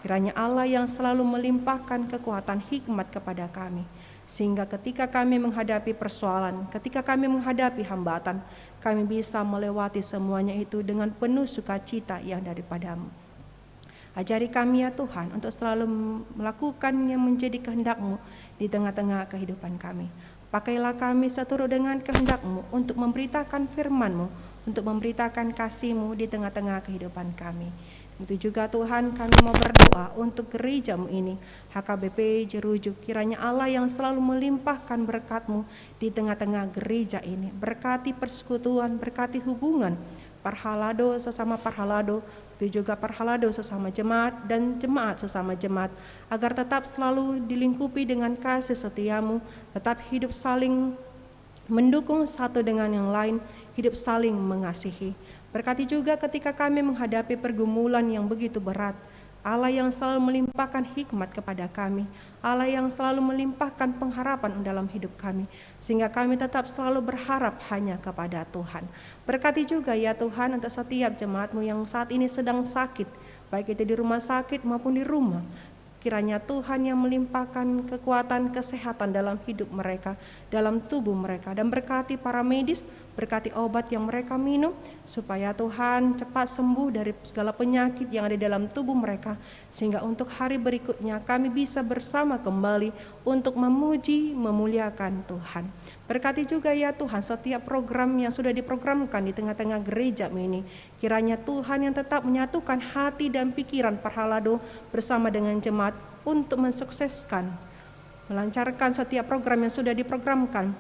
Kiranya Allah yang selalu melimpahkan kekuatan hikmat kepada kami, sehingga ketika kami menghadapi persoalan, ketika kami menghadapi hambatan, kami bisa melewati semuanya itu dengan penuh sukacita yang daripada-Mu. Ajari kami ya Tuhan untuk selalu melakukan yang menjadi kehendak-Mu di tengah-tengah kehidupan kami. Pakailah kami seturut dengan kehendak-Mu untuk memberitakan firman-Mu, untuk memberitakan kasih-Mu di tengah-tengah kehidupan kami. Itu juga Tuhan, kami mau berdoa untuk gereja-Mu ini, HKBP Jerujuk. Kiranya Allah yang selalu melimpahkan berkat-Mu di tengah-tengah gereja ini. Berkati persekutuan, berkati hubungan parhalado sesama parhalado, itu juga parhalado sesama jemaat dan jemaat sesama jemaat, agar tetap selalu dilingkupi dengan kasih setia-Mu, tetap hidup saling mendukung satu dengan yang lain, hidup saling mengasihi. Berkati juga ketika kami menghadapi pergumulan yang begitu berat, Allah yang selalu melimpahkan hikmat kepada kami, Allah yang selalu melimpahkan pengharapan dalam hidup kami, sehingga kami tetap selalu berharap hanya kepada Tuhan. Berkati juga ya Tuhan untuk setiap jemaat-Mu yang saat ini sedang sakit, baik itu di rumah sakit maupun di rumah. Kiranya Tuhan yang melimpahkan kekuatan kesehatan dalam hidup mereka, dalam tubuh mereka, dan berkati para medis, berkati obat yang mereka minum, supaya Tuhan cepat sembuh dari segala penyakit yang ada dalam tubuh mereka, sehingga untuk hari berikutnya kami bisa bersama kembali untuk memuji, memuliakan Tuhan. Berkati juga ya Tuhan setiap program yang sudah diprogramkan di tengah-tengah gereja ini. Kiranya Tuhan yang tetap menyatukan hati dan pikiran parhalado bersama dengan jemaat untuk mensukseskan, melancarkan setiap program yang sudah diprogramkan,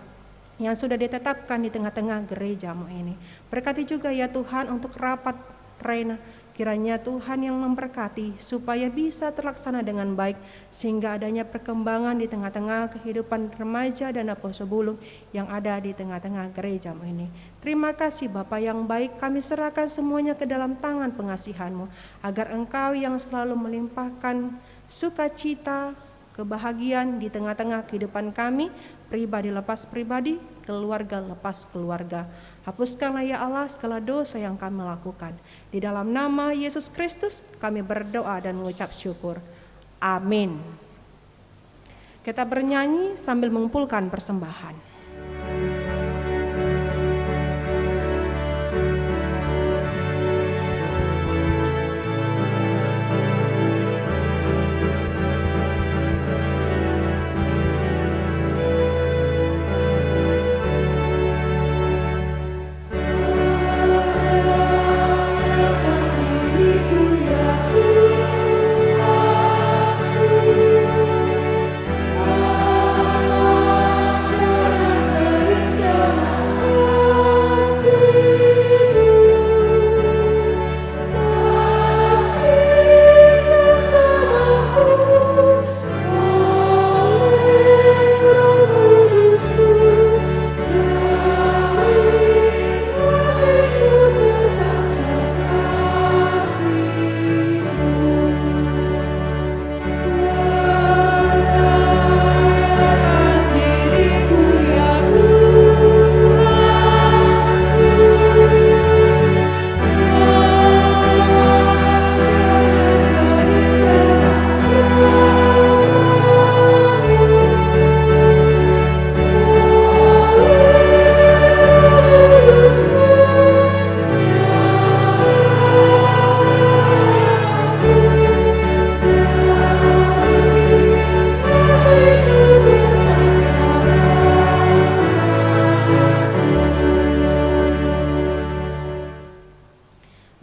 yang sudah ditetapkan di tengah-tengah gereja-Mu ini. Berkati juga ya Tuhan untuk rapat Rena. Kiranya Tuhan yang memberkati supaya bisa terlaksana dengan baik, sehingga adanya perkembangan di tengah-tengah kehidupan remaja dan apostol yang ada di tengah-tengah gereja-Mu ini. Terima kasih Bapa yang baik, kami serahkan semuanya ke dalam tangan pengasihan-Mu, agar Engkau yang selalu melimpahkan sukacita, kebahagiaan di tengah-tengah kehidupan kami, pribadi lepas pribadi, keluarga lepas keluarga. Hapuskanlah ya Allah segala dosa yang kami lakukan. Di dalam nama Yesus Kristus kami berdoa dan mengucap syukur. Amin. Kita bernyanyi sambil mengumpulkan persembahan.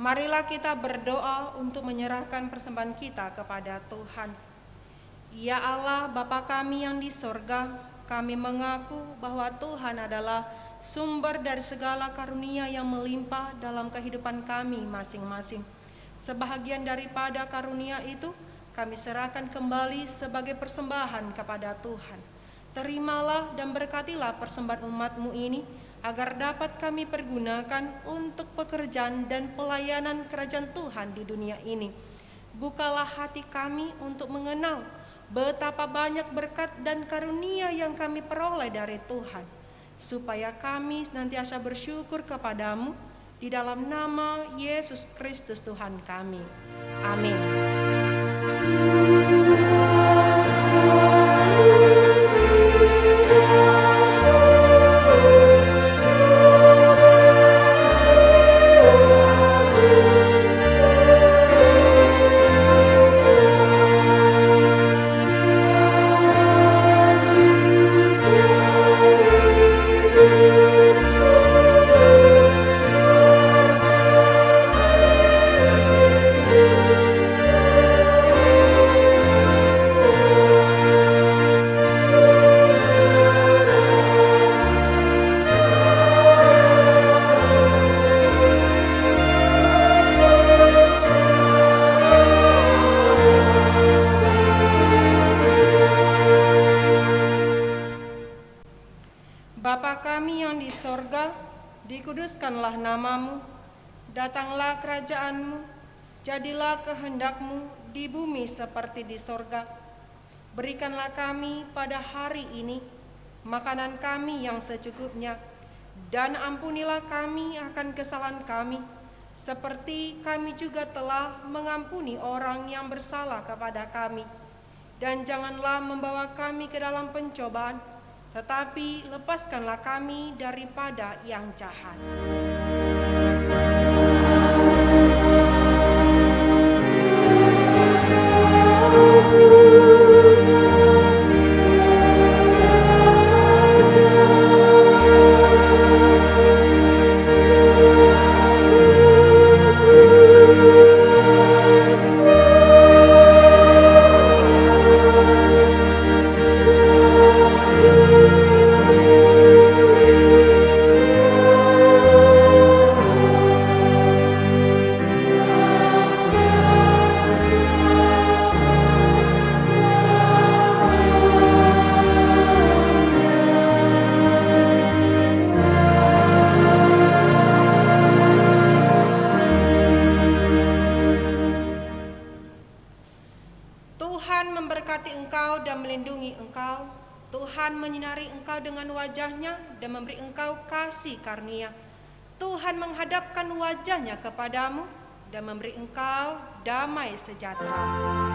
Marilah kita berdoa untuk menyerahkan persembahan kita kepada Tuhan. Ya Allah, Bapa kami yang di sorga, kami mengaku bahwa Tuhan adalah sumber dari segala karunia yang melimpah dalam kehidupan kami masing-masing. Sebahagian daripada karunia itu kami serahkan kembali sebagai persembahan kepada Tuhan. Terimalah dan berkatilah persembahan umat-Mu ini, agar dapat kami pergunakan untuk pekerjaan dan pelayanan kerajaan Tuhan di dunia ini. Bukalah hati kami untuk mengenal betapa banyak berkat dan karunia yang kami peroleh dari Tuhan, supaya kami senantiasa bersyukur kepadamu di dalam nama Yesus Kristus Tuhan kami. Amin. Bapa kami yang di sorga, dikuduskanlah namamu, datanglah kerajaanmu, jadilah kehendak-Mu di bumi seperti di sorga. Berikanlah kami pada hari ini makanan kami yang secukupnya, dan ampunilah kami akan kesalahan kami, seperti kami juga telah mengampuni orang yang bersalah kepada kami. Dan janganlah membawa kami ke dalam pencobaan, tetapi lepaskanlah kami daripada yang jahat. Tuhan memberkati engkau dan melindungi engkau. Tuhan menyinari engkau dengan wajah-Nya dan memberi engkau kasih karunia. Tuhan menghadapkan wajah-Nya kepadamu dan memberi engkau damai sejahtera.